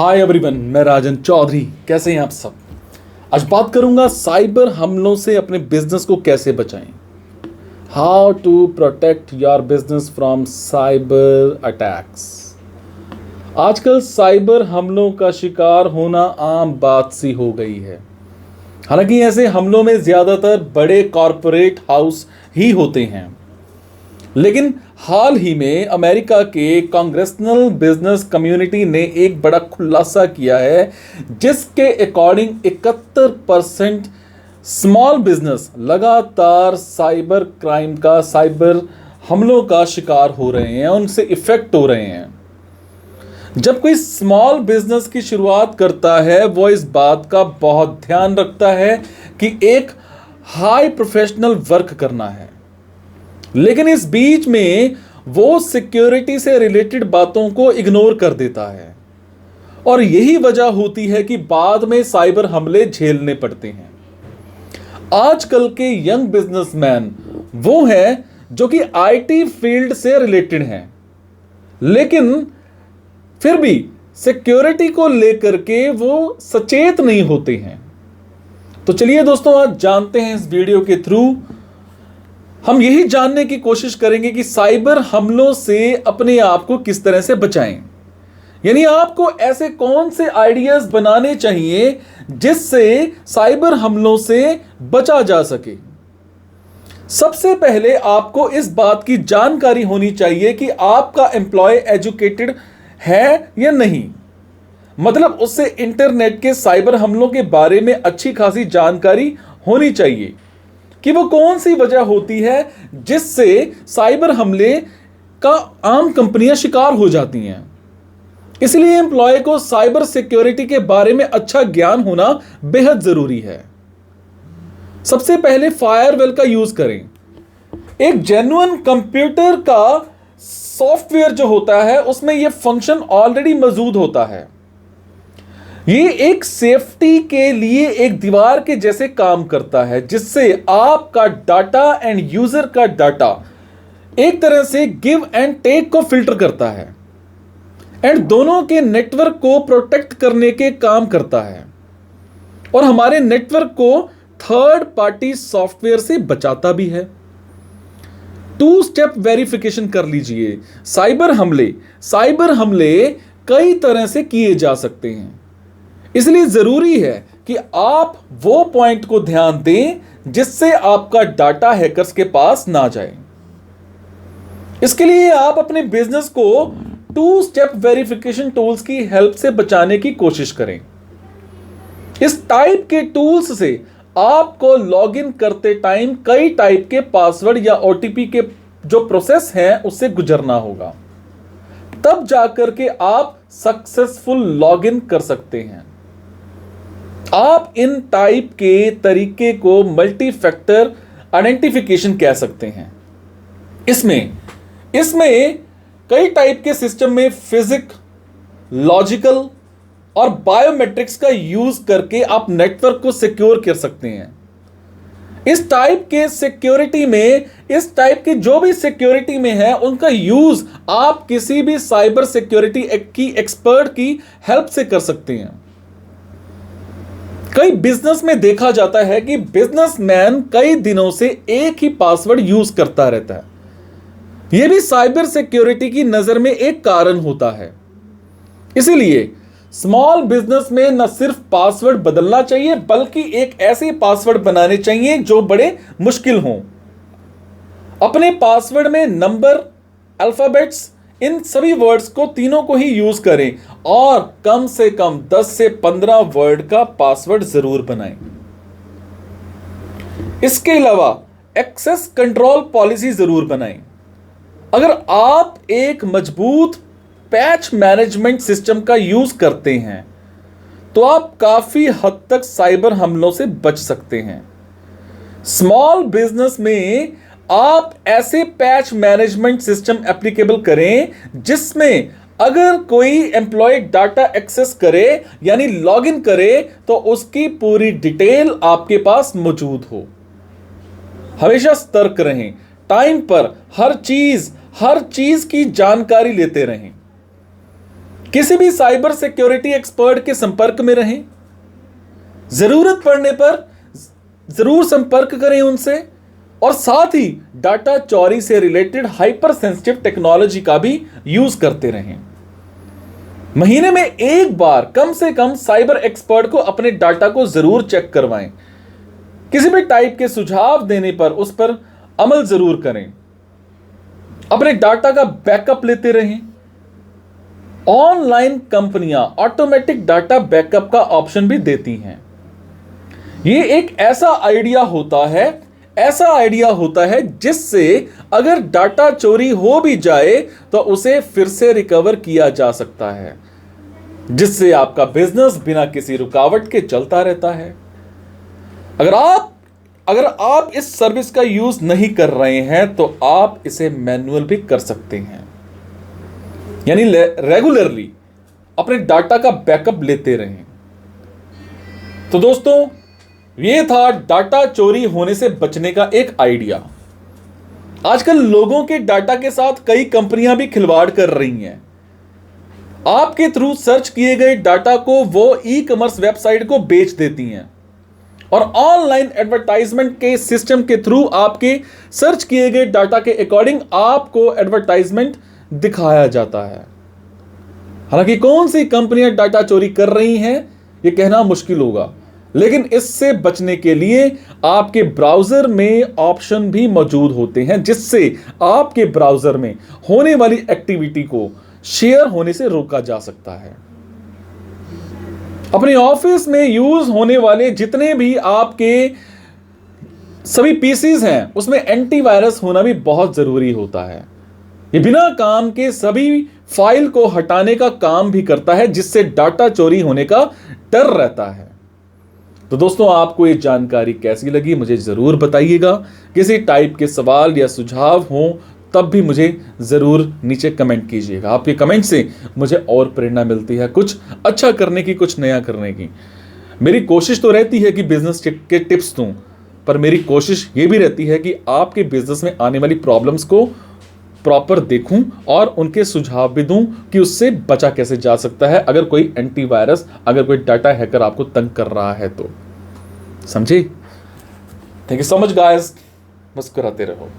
Hi everyone, मैं राजन चौधरी। कैसे हैं आप सब। आज बात करूंगा साइबर हमलों से अपने बिजनेस को कैसे बचाएं। How to protect your business from cyber attacks. आजकल साइबर हमलों का शिकार होना आम बात सी हो गई है। हालांकि ऐसे हमलों में ज़्यादातर बड़े कॉरपोरेट हाउस ही होते हैं, लेकिन हाल ही में अमेरिका के कांग्रेसनल बिजनेस कम्युनिटी ने एक बड़ा खुलासा किया है, जिसके अकॉर्डिंग 71% स्मॉल बिजनेस लगातार साइबर क्राइम का, साइबर हमलों का शिकार हो रहे हैं, उनसे इफेक्ट हो रहे हैं। जब कोई स्मॉल बिजनेस की शुरुआत करता है, वो इस बात का बहुत ध्यान रखता है कि एक हाई प्रोफेशनल वर्क करना है, लेकिन इस बीच में वो सिक्योरिटी से रिलेटेड बातों को इग्नोर कर देता है, और यही वजह होती है कि बाद में साइबर हमले झेलने पड़ते हैं। आजकल के यंग बिजनेसमैन वो हैं जो कि आईटी फील्ड से रिलेटेड हैं, लेकिन फिर भी सिक्योरिटी को लेकर के वो सचेत नहीं होते हैं। तो चलिए दोस्तों, आज जानते हैं इस वीडियो के थ्रू हम यही जानने की कोशिश करेंगे कि साइबर हमलों से अपने आप को किस तरह से बचाएं। यानी आपको ऐसे कौन से आइडियाज बनाने चाहिए जिससे साइबर हमलों से बचा जा सके। सबसे पहले आपको इस बात की जानकारी होनी चाहिए कि आपका एम्प्लॉय एजुकेटेड है या नहीं। मतलब उससे इंटरनेट के साइबर हमलों के बारे में अच्छी खासी जानकारी होनी चाहिए कि वो कौन सी वजह होती है जिससे साइबर हमले का आम कंपनियां शिकार हो जाती हैं। इसलिए एम्प्लॉय को साइबर सिक्योरिटी के बारे में अच्छा ज्ञान होना बेहद जरूरी है। सबसे पहले फायरवॉल का यूज करें। एक जेन्युइन कंप्यूटर का सॉफ्टवेयर जो होता है, उसमें यह फंक्शन ऑलरेडी मौजूद होता है। ये एक सेफ्टी के लिए एक दीवार के जैसे काम करता है, जिससे आपका डाटा एंड यूजर का डाटा एक तरह से गिव एंड टेक को फिल्टर करता है एंड दोनों के नेटवर्क को प्रोटेक्ट करने के काम करता है, और हमारे नेटवर्क को थर्ड पार्टी सॉफ्टवेयर से बचाता भी है। 2 स्टेप वेरिफिकेशन कर लीजिए। साइबर हमले कई तरह से किए जा सकते हैं, इसलिए जरूरी है कि आप वो पॉइंट को ध्यान दें जिससे आपका डाटा हैकर्स के पास ना जाए। इसके लिए आप अपने बिजनेस को 2 स्टेप वेरिफिकेशन टूल्स की हेल्प से बचाने की कोशिश करें। इस टाइप के टूल्स से आपको लॉगिन करते टाइम कई टाइप के पासवर्ड या ओटीपी के जो प्रोसेस हैं उससे गुजरना होगा, तब जाकर के आप सक्सेसफुल लॉगिन कर सकते हैं। आप इन टाइप के तरीके को मल्टी फैक्टर आइडेंटिफिकेशन कह सकते हैं। इसमें कई टाइप के सिस्टम में फिजिक, लॉजिकल और बायोमेट्रिक्स का यूज करके आप नेटवर्क को सिक्योर कर सकते हैं। इस टाइप के जो भी सिक्योरिटी में है, उनका यूज आप किसी भी साइबर सिक्योरिटी की एक्सपर्ट की हेल्प से कर सकते हैं। कई बिजनेस में देखा जाता है कि बिजनेसमैन कई दिनों से एक ही पासवर्ड यूज करता रहता है। यह भी साइबर सिक्योरिटी की नजर में एक कारण होता है। इसीलिए स्मॉल बिजनेस में न सिर्फ पासवर्ड बदलना चाहिए, बल्कि एक ऐसे पासवर्ड बनाने चाहिए जो बड़े मुश्किल हों। अपने पासवर्ड में नंबर, अल्फाबेट्स, इन सभी वर्ड्स को, तीनों को ही यूज करें, और कम से कम 10 से 15 वर्ड का पासवर्ड जरूर बनाएं। इसके अलावा एक्सेस कंट्रोल पॉलिसी जरूर बनाएं। अगर आप एक मजबूत पैच मैनेजमेंट सिस्टम का यूज करते हैं तो आप काफी हद तक साइबर हमलों से बच सकते हैं। स्मॉल बिजनेस में आप ऐसे पैच मैनेजमेंट सिस्टम एप्लीकेबल करें जिसमें अगर कोई एम्प्लॉय डाटा एक्सेस करे यानी लॉगिन करे तो उसकी पूरी डिटेल आपके पास मौजूद हो। हमेशा सतर्क रहें, टाइम पर हर चीज की जानकारी लेते रहें। किसी भी साइबर सिक्योरिटी एक्सपर्ट के संपर्क में रहें, जरूरत पड़ने पर जरूर संपर्क करें उनसे, और साथ ही डाटा चोरी से रिलेटेड हाइपर सेंसिटिव टेक्नोलॉजी का भी यूज करते रहें। महीने में एक बार कम से कम साइबर एक्सपर्ट को अपने डाटा को जरूर चेक करवाएं। किसी भी टाइप के सुझाव देने पर उस पर अमल जरूर करें। अपने डाटा का बैकअप लेते रहें। ऑनलाइन कंपनियां ऑटोमेटिक डाटा बैकअप का ऑप्शन भी देती हैं। यह एक ऐसा आइडिया होता है जिससे अगर डाटा चोरी हो भी जाए तो उसे फिर से रिकवर किया जा सकता है, जिससे आपका बिजनेस बिना किसी रुकावट के चलता रहता है। अगर आप इस सर्विस का यूज नहीं कर रहे हैं तो आप इसे मैन्युअल भी कर सकते हैं, यानी रेगुलरली अपने डाटा का बैकअप लेते रहें। तो दोस्तों, यह था डाटा चोरी होने से बचने का एक आइडिया। आजकल लोगों के डाटा के साथ कई कंपनियां भी खिलवाड़ कर रही हैं। आपके थ्रू सर्च किए गए डाटा को वो ई कॉमर्स वेबसाइट को बेच देती हैं, और ऑनलाइन एडवर्टाइजमेंट के सिस्टम के थ्रू आपके सर्च किए गए डाटा के अकॉर्डिंग आपको एडवर्टाइजमेंट दिखाया जाता है। हालांकि कौन सी कंपनियां डाटा चोरी कर रही हैं यह कहना मुश्किल होगा, लेकिन इससे बचने के लिए आपके ब्राउजर में ऑप्शन भी मौजूद होते हैं, जिससे आपके ब्राउजर में होने वाली एक्टिविटी को शेयर होने से रोका जा सकता है। अपने ऑफिस में यूज होने वाले जितने भी आपके सभी पीसीज हैं उसमें एंटीवायरस होना भी बहुत जरूरी होता है। ये बिना काम के सभी फाइल को हटाने का काम भी करता है, जिससे डाटा चोरी होने का डर रहता है। तो दोस्तों, आपको ये जानकारी कैसी लगी मुझे ज़रूर बताइएगा। किसी टाइप के सवाल या सुझाव हों तब भी मुझे ज़रूर नीचे कमेंट कीजिएगा। आपके कमेंट से मुझे और प्रेरणा मिलती है कुछ अच्छा करने की, कुछ नया करने की। मेरी कोशिश तो रहती है कि बिजनेस के टिप्स दूं, पर मेरी कोशिश ये भी रहती है कि आपके बिजनेस में आने वाली प्रॉब्लम्स को प्रॉपर देखूं और उनके सुझाव भी दूं कि उससे बचा कैसे जा सकता है, अगर कोई एंटीवायरस, अगर कोई डाटा हैकर आपको तंग कर रहा है तो। समझे? Thank you so much guys. मुस्कुराते रहो।